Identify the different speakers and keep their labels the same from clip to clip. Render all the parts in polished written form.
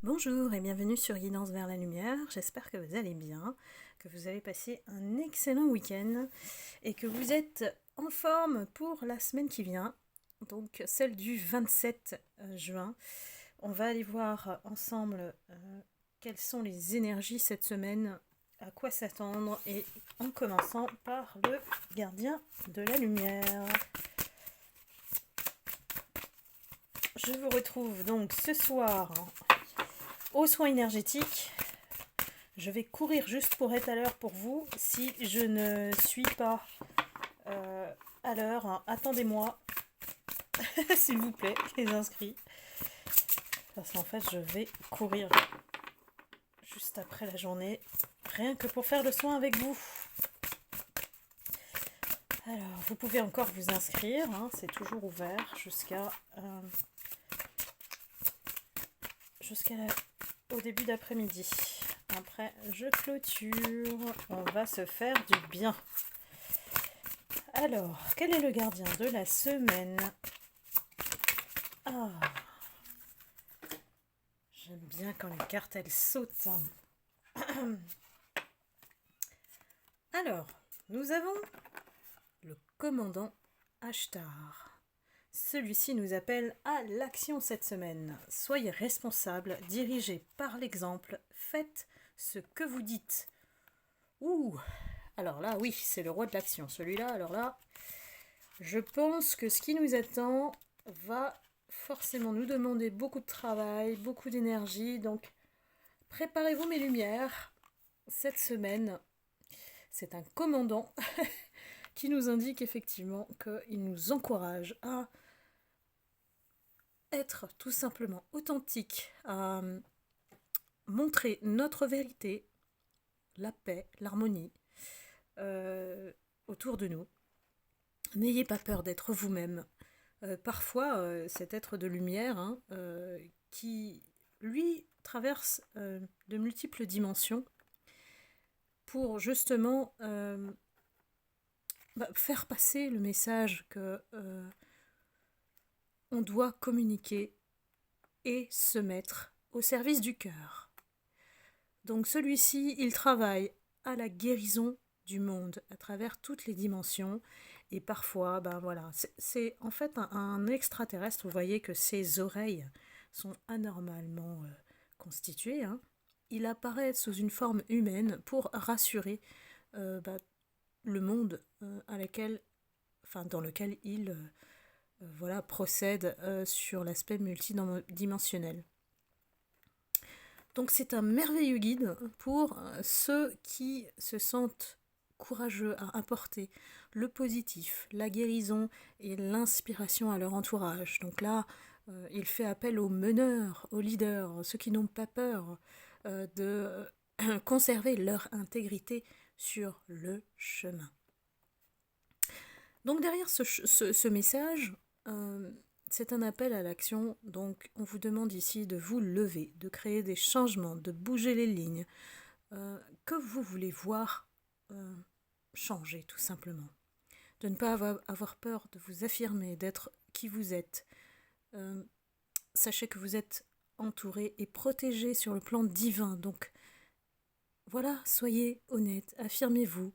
Speaker 1: Bonjour et bienvenue sur Guidance vers la lumière. J'espère que vous allez bien, que vous avez passé un excellent week-end et que vous êtes en forme pour la semaine qui vient, donc celle du 27 juin. On va aller voir ensemble quelles sont les énergies cette semaine, à quoi s'attendre et en commençant par le gardien de la lumière. Je vous retrouve donc ce soir aux soins énergétiques. Je vais courir juste pour être à l'heure pour vous. Si je ne suis pas à l'heure, hein, attendez-moi, s'il vous plaît, les inscrits. Parce qu'en fait, je vais courir juste après la journée, rien que pour faire le soin avec vous. Alors, vous pouvez encore vous inscrire, hein, c'est toujours ouvert au début d'après-midi. Après, je clôture. On va se faire du bien. Alors, quel est le gardien de la semaine? Ah, j'aime bien quand les cartes, elles sautent. Alors, nous avons le commandant Ashtar. Celui-ci nous appelle à l'action cette semaine. Soyez responsable, dirigez par l'exemple, faites ce que vous dites. Ouh, alors là, oui, c'est le roi de l'action. Celui-là, alors là, je pense que ce qui nous attend va forcément nous demander beaucoup de travail, beaucoup d'énergie. Donc, préparez-vous mes lumières. Cette semaine, c'est un commandant qui nous indique effectivement qu'il nous encourage à être tout simplement authentique, à montrer notre vérité, la paix, l'harmonie autour de nous. N'ayez pas peur d'être vous-même. Parfois, cet être de lumière qui, lui, traverse de multiples dimensions pour justement faire passer le message que on doit communiquer et se mettre au service du cœur. Donc celui-ci, il travaille à la guérison du monde à travers toutes les dimensions. Et parfois, c'est en fait un extraterrestre. Vous voyez que ses oreilles sont anormalement constituées. Il apparaît sous une forme humaine pour rassurer le monde dans lequel il procède sur l'aspect multidimensionnel. Donc c'est un merveilleux guide pour ceux qui se sentent courageux à apporter le positif, la guérison et l'inspiration à leur entourage. Donc là, il fait appel aux meneurs, aux leaders, ceux qui n'ont pas peur de conserver leur intégrité sur le chemin. Donc derrière ce message, c'est un appel à l'action, donc on vous demande ici de vous lever, de créer des changements, de bouger les lignes que vous voulez voir changer tout simplement. De ne pas avoir peur de vous affirmer, d'être qui vous êtes. Sachez que vous êtes entouré et protégé sur le plan divin, donc voilà, soyez honnête, affirmez-vous.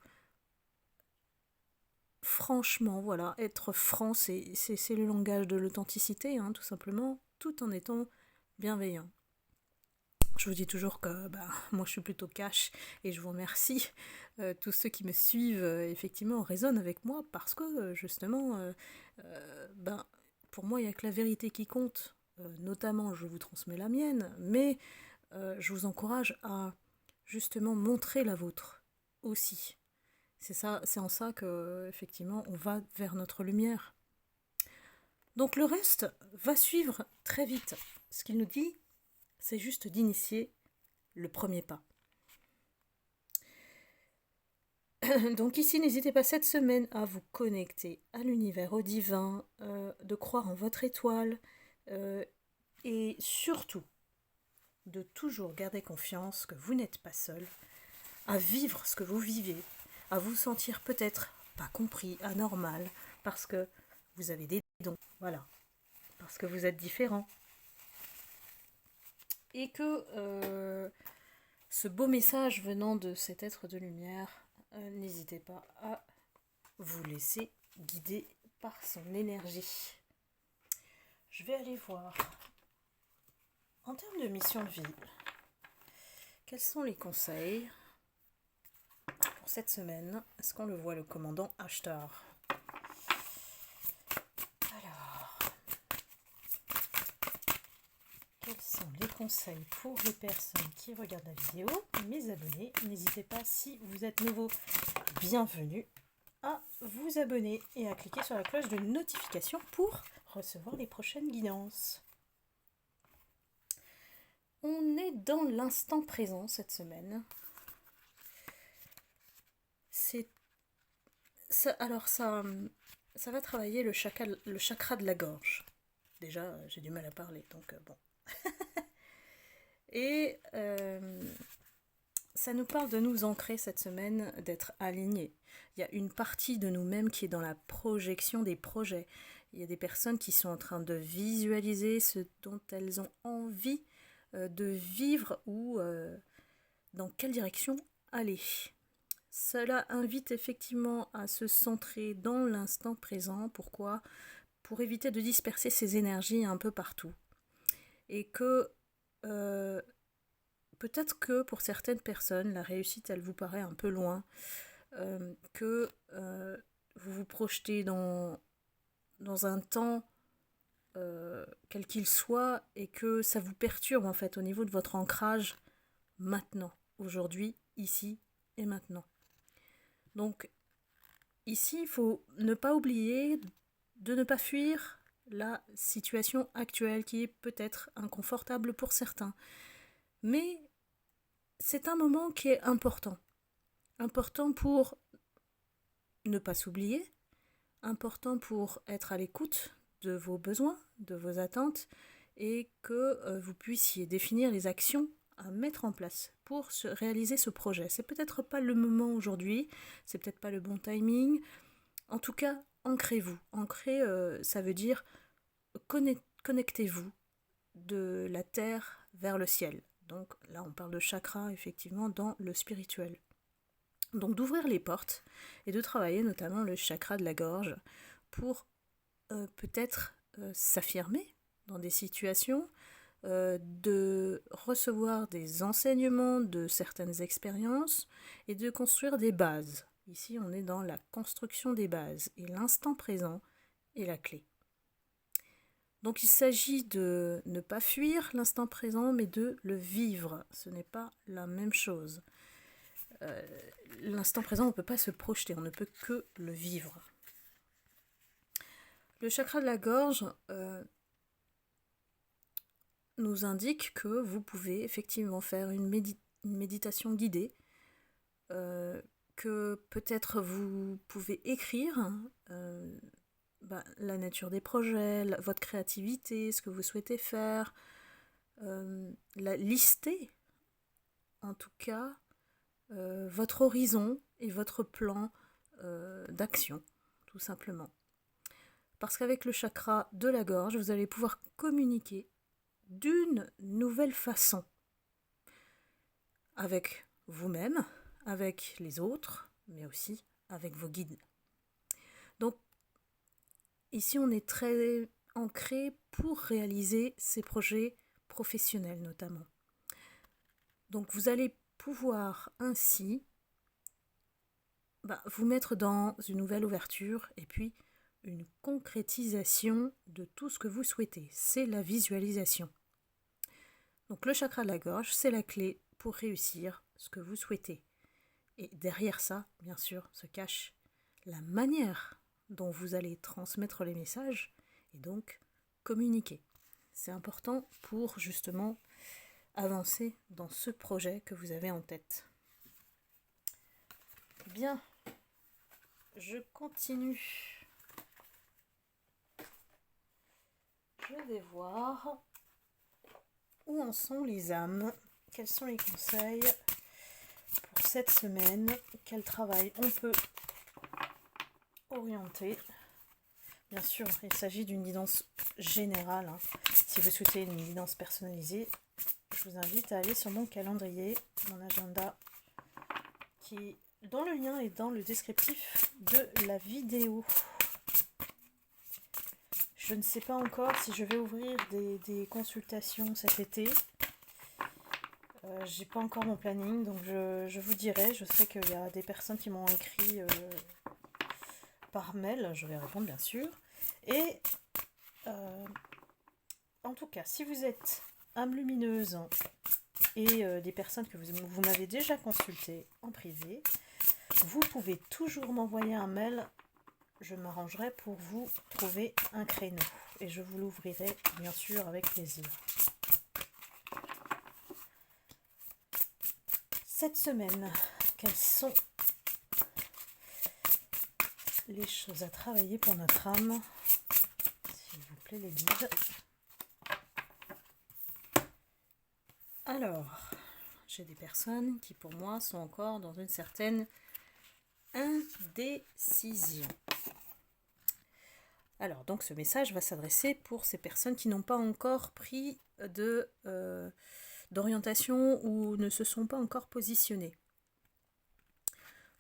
Speaker 1: Franchement, voilà, être franc, c'est le langage de l'authenticité, tout simplement, tout en étant bienveillant. Je vous dis toujours que moi je suis plutôt cash et je vous remercie. Tous ceux qui me suivent effectivement résonnent avec moi parce que justement, pour moi il n'y a que la vérité qui compte. Notamment, je vous transmets la mienne, mais je vous encourage à justement montrer la vôtre aussi. C'est en ça que, effectivement, on va vers notre lumière. Donc le reste va suivre très vite. Ce qu'il nous dit, c'est juste d'initier le premier pas. Donc ici, n'hésitez pas cette semaine à vous connecter à l'univers, au divin, de croire en votre étoile et surtout de toujours garder confiance que vous n'êtes pas seul, à vivre ce que vous vivez, à vous sentir peut-être pas compris, anormal, parce que vous avez des dons, voilà, parce que vous êtes différent. et que ce beau message venant de cet être de lumière, n'hésitez pas à vous laisser guider par son énergie. Je vais aller voir, en termes de mission de vie, quels sont les conseils pour cette semaine? Est-ce qu'on le voit, le commandant Ashtar? Alors, quels sont les conseils pour les personnes qui regardent la vidéo? Mes abonnés, n'hésitez pas, si vous êtes nouveau, bienvenue, à vous abonner et à cliquer sur la cloche de notification pour recevoir les prochaines guidances. On est dans l'instant présent cette semaine. Alors ça va travailler le chakra de la gorge. Déjà, j'ai du mal à parler, donc bon. Et ça nous parle de nous ancrer cette semaine, d'être alignés. Il y a une partie de nous-mêmes qui est dans la projection des projets. Il y a des personnes qui sont en train de visualiser ce dont elles ont envie de vivre ou dans quelle direction aller. Cela invite effectivement à se centrer dans l'instant présent. Pourquoi? Pour éviter de disperser ses énergies un peu partout. Et que peut-être que pour certaines personnes, la réussite, elle vous paraît un peu loin. Que vous vous projetez dans un temps quel qu'il soit et que ça vous perturbe en fait au niveau de votre ancrage maintenant, aujourd'hui, ici et maintenant. Donc ici, il faut ne pas oublier de ne pas fuir la situation actuelle qui est peut-être inconfortable pour certains. Mais c'est un moment qui est important. Important pour ne pas s'oublier, important pour être à l'écoute de vos besoins, de vos attentes, et que vous puissiez définir les actions à mettre en place pour réaliser ce projet. C'est peut-être pas le moment aujourd'hui, c'est peut-être pas le bon timing. En tout cas, ancrez-vous. Ancrer, ça veut dire connectez-vous de la terre vers le ciel. Donc là, on parle de chakra, effectivement, dans le spirituel. Donc d'ouvrir les portes et de travailler notamment le chakra de la gorge pour peut-être s'affirmer dans des situations, de recevoir des enseignements de certaines expériences et de construire des bases. Ici, on est dans la construction des bases et l'instant présent est la clé. Donc il s'agit de ne pas fuir l'instant présent, mais de le vivre. Ce n'est pas la même chose. L'instant présent, on ne peut pas se projeter, on ne peut que le vivre. Le chakra de la gorge nous indique que vous pouvez effectivement faire une méditation guidée, que peut-être vous pouvez écrire la nature des projets, votre créativité, ce que vous souhaitez faire, lister en tout cas votre horizon et votre plan d'action, tout simplement. Parce qu'avec le chakra de la gorge, vous allez pouvoir communiquer d'une nouvelle façon avec vous-même, avec les autres, mais aussi avec vos guides. Donc, ici, on est très ancré pour réaliser ces projets professionnels notamment. Donc, vous allez pouvoir ainsi vous mettre dans une nouvelle ouverture et puis une concrétisation de tout ce que vous souhaitez. C'est la visualisation. Donc le chakra de la gorge, c'est la clé pour réussir ce que vous souhaitez. Et derrière ça, bien sûr, se cache la manière dont vous allez transmettre les messages et donc communiquer. C'est important pour justement avancer dans ce projet que vous avez en tête. Bien, je continue. Je vais voir où en sont les âmes, quels sont les conseils pour cette semaine, quel travail on peut orienter. Bien sûr, il s'agit d'une guidance générale. Si vous souhaitez une guidance personnalisée, je vous invite à aller sur mon calendrier, mon agenda, dont le lien est dans le descriptif de la vidéo. Je ne sais pas encore si je vais ouvrir des consultations cet été. J'ai pas encore mon planning, donc je vous dirai. Je sais qu'il y a des personnes qui m'ont écrit par mail, je vais répondre bien sûr. Et en tout cas, si vous êtes âme lumineuse et des personnes que vous m'avez déjà consultées en privé, vous pouvez toujours m'envoyer un mail. Je m'arrangerai pour vous trouver un créneau et je vous l'ouvrirai bien sûr avec plaisir. Cette semaine, quelles sont les choses à travailler pour notre âme? S'il vous plaît, les guides. Alors, j'ai des personnes qui pour moi sont encore dans une certaine indécision. Alors, donc ce message va s'adresser pour ces personnes qui n'ont pas encore pris d'orientation ou ne se sont pas encore positionnées.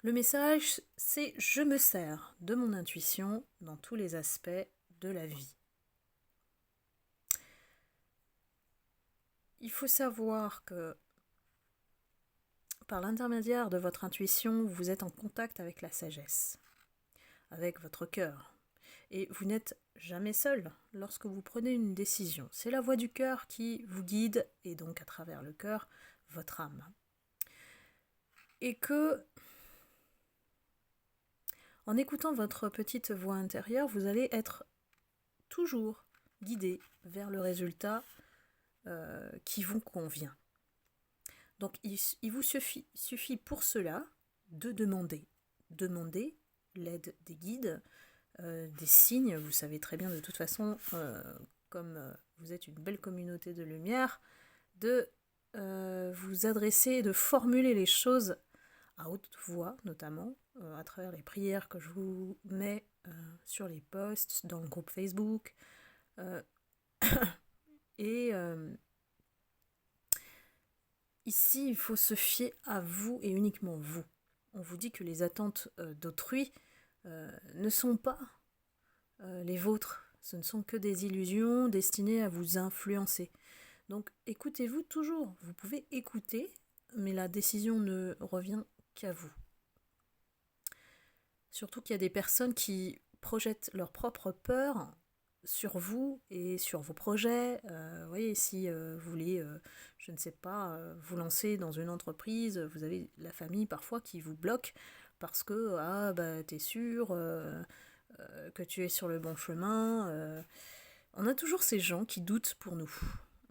Speaker 1: Le message, c'est « Je me sers de mon intuition dans tous les aspects de la vie ». Il faut savoir que par l'intermédiaire de votre intuition, vous êtes en contact avec la sagesse, avec votre cœur. Et vous n'êtes jamais seul lorsque vous prenez une décision. C'est la voix du cœur qui vous guide, et donc à travers le cœur, votre âme. Et que, en écoutant votre petite voix intérieure, vous allez être toujours guidé vers le résultat qui vous convient. Donc il vous suffit pour cela de demander. Demander l'aide des guides, des signes. Vous savez très bien de toute façon, comme vous êtes une belle communauté de lumière, de vous adresser et de formuler les choses à haute voix, notamment à travers les prières que je vous mets sur les posts, dans le groupe Facebook. Ici, il faut se fier à vous et uniquement vous. On vous dit que les attentes d'autrui ne sont pas les vôtres. Ce ne sont que des illusions destinées à vous influencer. Donc écoutez-vous toujours. Vous pouvez écouter, mais la décision ne revient qu'à vous. Surtout qu'il y a des personnes qui projettent leur propre peur sur vous et sur vos projets. Vous voyez, si vous voulez, je ne sais pas, vous lancer dans une entreprise, vous avez la famille parfois qui vous bloque parce que t'es sûr que tu es sur le bon chemin. On a toujours ces gens qui doutent pour nous.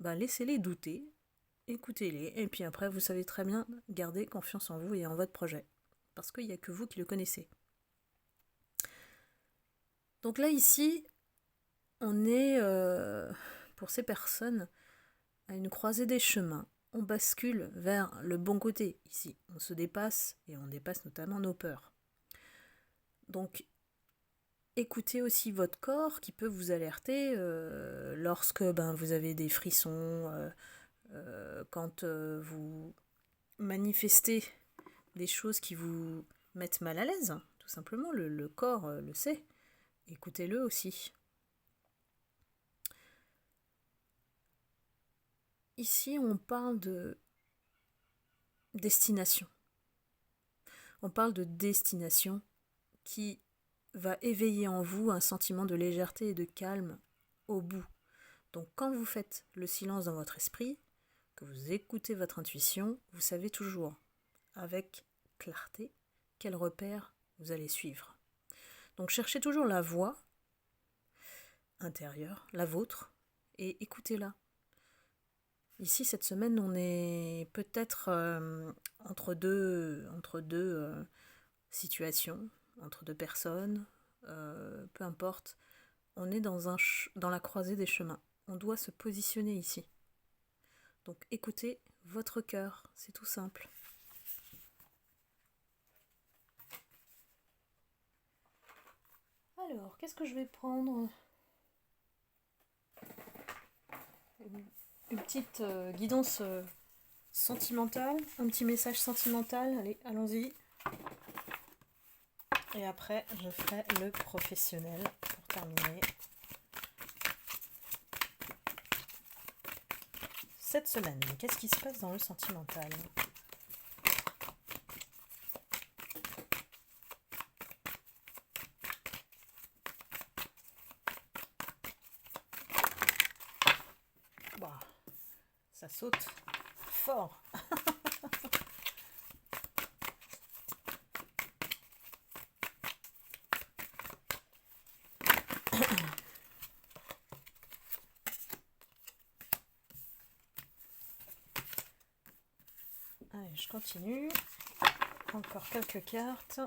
Speaker 1: Laissez-les douter, écoutez-les, et puis après vous savez très bien garder confiance en vous et en votre projet, parce qu'il n'y a que vous qui le connaissez. Donc là ici, on est, pour ces personnes, à une croisée des chemins. On bascule vers le bon côté ici. On se dépasse et on dépasse notamment nos peurs. Donc, écoutez aussi votre corps qui peut vous alerter lorsque vous avez des frissons, quand vous manifestez des choses qui vous mettent mal à l'aise. Tout simplement, le corps le sait. Écoutez-le aussi. Ici, on parle de destination. On parle de destination qui va éveiller en vous un sentiment de légèreté et de calme au bout. Donc quand vous faites le silence dans votre esprit, que vous écoutez votre intuition, vous savez toujours, avec clarté, quel repère vous allez suivre. Donc cherchez toujours la voix intérieure, la vôtre, et écoutez-la. Ici, cette semaine, on est peut-être entre deux situations, entre deux personnes, peu importe. On est dans la croisée des chemins. On doit se positionner ici. Donc écoutez votre cœur, c'est tout simple. Alors, qu'est-ce que je vais prendre ? une petite guidance sentimentale, un petit message sentimental. Allez, allons-y. Et après, je ferai le professionnel pour terminer. Cette semaine, qu'est-ce qui se passe dans le sentimental ? Bah, ça saute fort. Allez, je continue. Encore quelques cartes.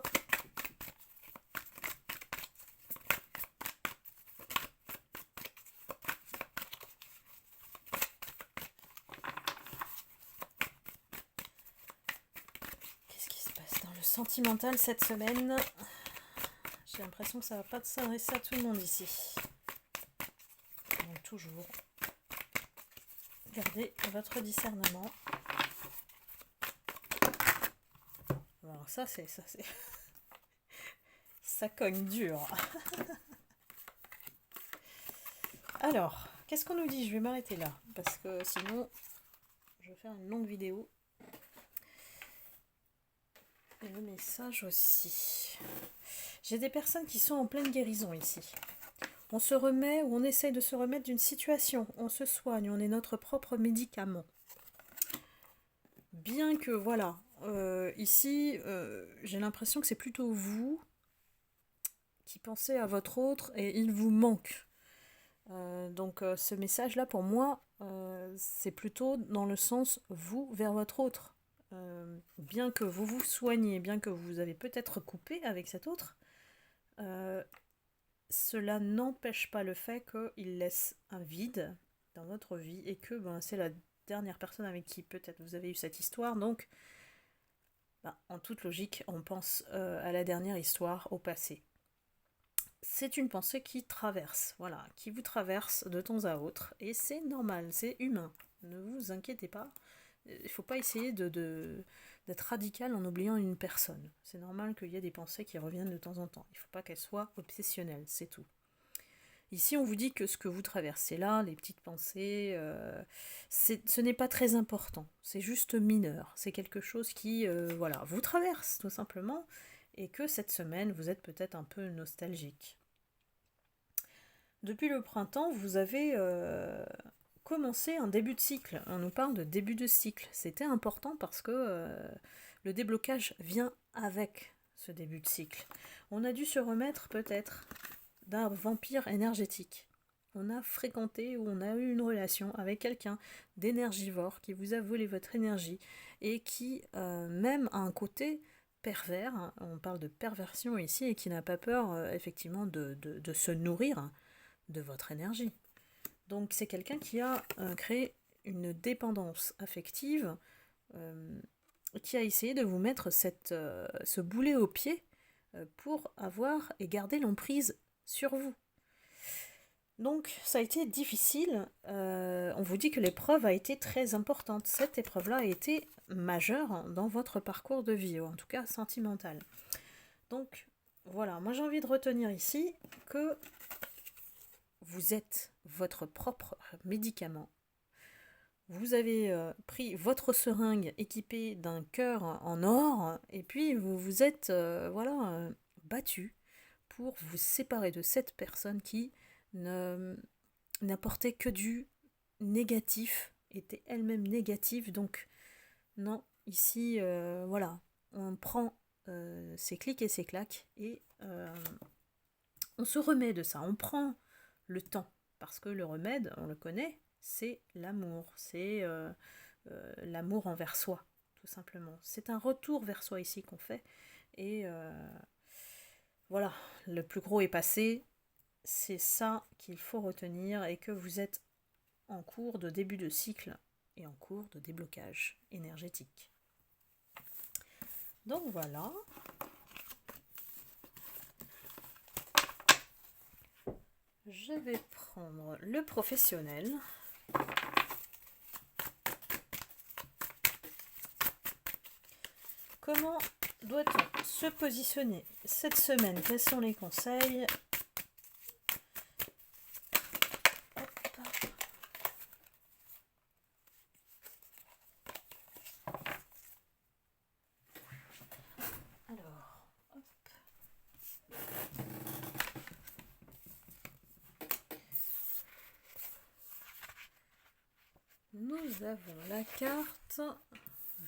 Speaker 1: Qu'est-ce qui se passe dans le sentimental cette semaine ? J'ai l'impression que ça va pas s'adresser à tout le monde ici. Donc toujours, gardez votre discernement. Alors ça c'est ça cogne dur. Alors, qu'est-ce qu'on nous dit ? Je vais m'arrêter là parce que sinon je vais faire une longue vidéo. Et le message aussi. J'ai des personnes qui sont en pleine guérison ici. On se remet ou on essaye de se remettre d'une situation. On se soigne, on est notre propre médicament. Bien que, voilà, ici, j'ai l'impression que c'est plutôt vous qui pensez à votre autre et il vous manque. Donc ce message-là, pour moi, c'est plutôt dans le sens vous vers votre autre. Bien que vous vous soignez, bien que vous avez peut-être coupé avec cet autre, cela n'empêche pas le fait qu'il laisse un vide dans votre vie et que c'est la dernière personne avec qui peut-être vous avez eu cette histoire. Donc, en toute logique, on pense à la dernière histoire, au passé. C'est une pensée qui traverse, voilà, qui vous traverse de temps à autre, et c'est normal, c'est humain. Ne vous inquiétez pas, il ne faut pas essayer d'être radical en oubliant une personne. C'est normal qu'il y ait des pensées qui reviennent de temps en temps. Il ne faut pas qu'elles soient obsessionnelles, c'est tout. Ici, on vous dit que ce que vous traversez là, les petites pensées, ce n'est pas très important. C'est juste mineur. C'est quelque chose qui, vous traverse, tout simplement. Et que cette semaine, vous êtes peut-être un peu nostalgique. Depuis le printemps, vous avez commencé un début de cycle. On nous parle de début de cycle. C'était important parce que le déblocage vient avec ce début de cycle. On a dû se remettre peut-être d'un vampire énergétique. On a fréquenté ou on a eu une relation avec quelqu'un d'énergivore qui vous a volé votre énergie et qui même a un côté pervers, hein, on parle de perversion ici, et qui n'a pas peur effectivement de se nourrir de votre énergie. Donc c'est quelqu'un qui a créé une dépendance affective, qui a essayé de vous mettre ce boulet au pied pour avoir et garder l'emprise sur vous. Donc ça a été difficile, on vous dit que l'épreuve a été très importante. Cette épreuve-là a été majeure dans votre parcours de vie, ou en tout cas sentimental. Donc voilà, moi j'ai envie de retenir ici que vous êtes votre propre médicament. Vous avez pris votre seringue équipée d'un cœur en or, et puis vous vous êtes battu pour vous séparer de cette personne qui n'apportait que du négatif, était elle-même négative. Donc non, ici, on prend ses clics et ses claques et on se remet de ça, on prend le temps, parce que le remède, on le connaît, c'est l'amour, c'est l'amour envers soi, tout simplement. C'est un retour vers soi ici qu'on fait, et voilà, le plus gros est passé, c'est ça qu'il faut retenir, et que vous êtes en cours de début de cycle et en cours de déblocage énergétique. Donc voilà. Je vais prendre le professionnel. comment doit-on se positionner cette semaine? Quels sont les conseils? Alors, hop. Nous avons la carte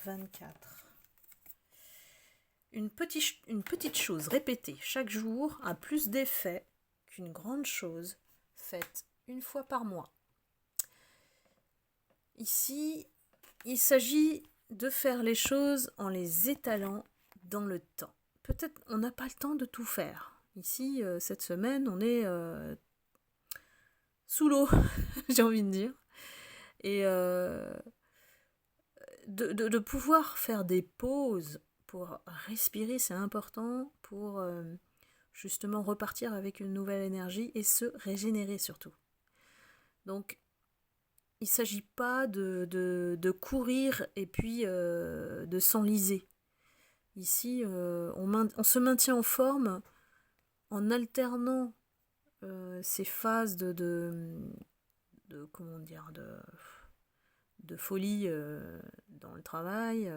Speaker 1: 24. Une petite chose répétée chaque jour a plus d'effet qu'une grande chose faite une fois par mois. Ici, il s'agit de faire les choses en les étalant dans le temps. Peut-être on n'a pas le temps de tout faire. Ici, cette semaine, on est sous l'eau, j'ai envie de dire. Et de pouvoir faire des pauses pour respirer, c'est important pour justement repartir avec une nouvelle énergie et se régénérer surtout. Donc, il ne s'agit pas de courir et puis de s'enliser. Ici, on se maintient en forme en alternant ces phases comment dire, de folie dans le travail,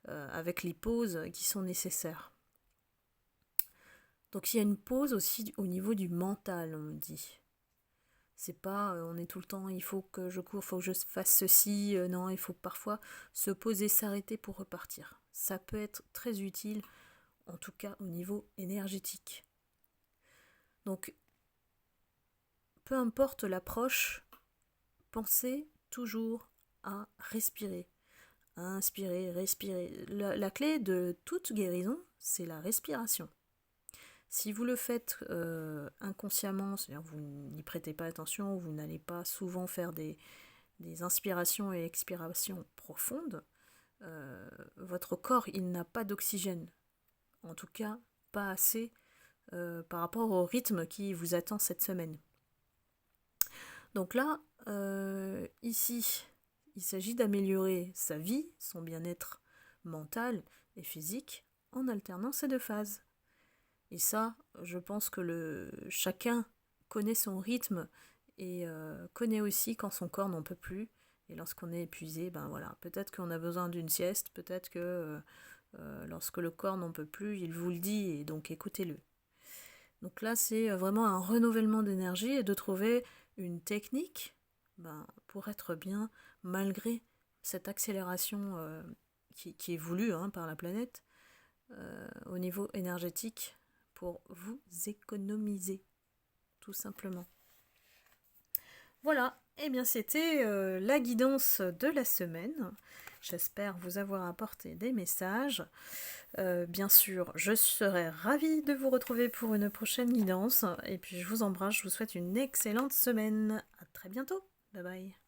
Speaker 1: avec les pauses qui sont nécessaires. Donc il y a une pause aussi au niveau du mental, on me dit. C'est pas on est tout le temps, il faut que je cours, il faut que je fasse ceci, non, il faut parfois se poser, s'arrêter pour repartir. Ça peut être très utile, en tout cas au niveau énergétique. Donc, peu importe l'approche, pensez toujours à respirer, à inspirer, respirer. La clé de toute guérison, c'est la respiration. Si vous le faites inconsciemment, c'est-à-dire vous n'y prêtez pas attention, vous n'allez pas souvent faire des inspirations et expirations profondes, votre corps, il n'a pas d'oxygène. En tout cas, pas assez par rapport au rythme qui vous attend cette semaine. Donc là, ici, il s'agit d'améliorer sa vie, son bien-être mental et physique, en alternant ces deux phases. Et ça, je pense que chacun connaît son rythme et connaît aussi quand son corps n'en peut plus. Et lorsqu'on est épuisé, ben voilà, peut-être qu'on a besoin d'une sieste, peut-être que lorsque le corps n'en peut plus, il vous le dit, et donc écoutez-le. Donc là, c'est vraiment un renouvellement d'énergie et de trouver une technique pour être bien malgré cette accélération qui est voulue par la planète au niveau énergétique pour vous économiser, tout simplement. Voilà, et bien c'était la guidance de la semaine. J'espère vous avoir apporté des messages. Bien sûr, je serai ravie de vous retrouver pour une prochaine guidance. Et puis je vous embrasse, je vous souhaite une excellente semaine. À très bientôt. Bye bye.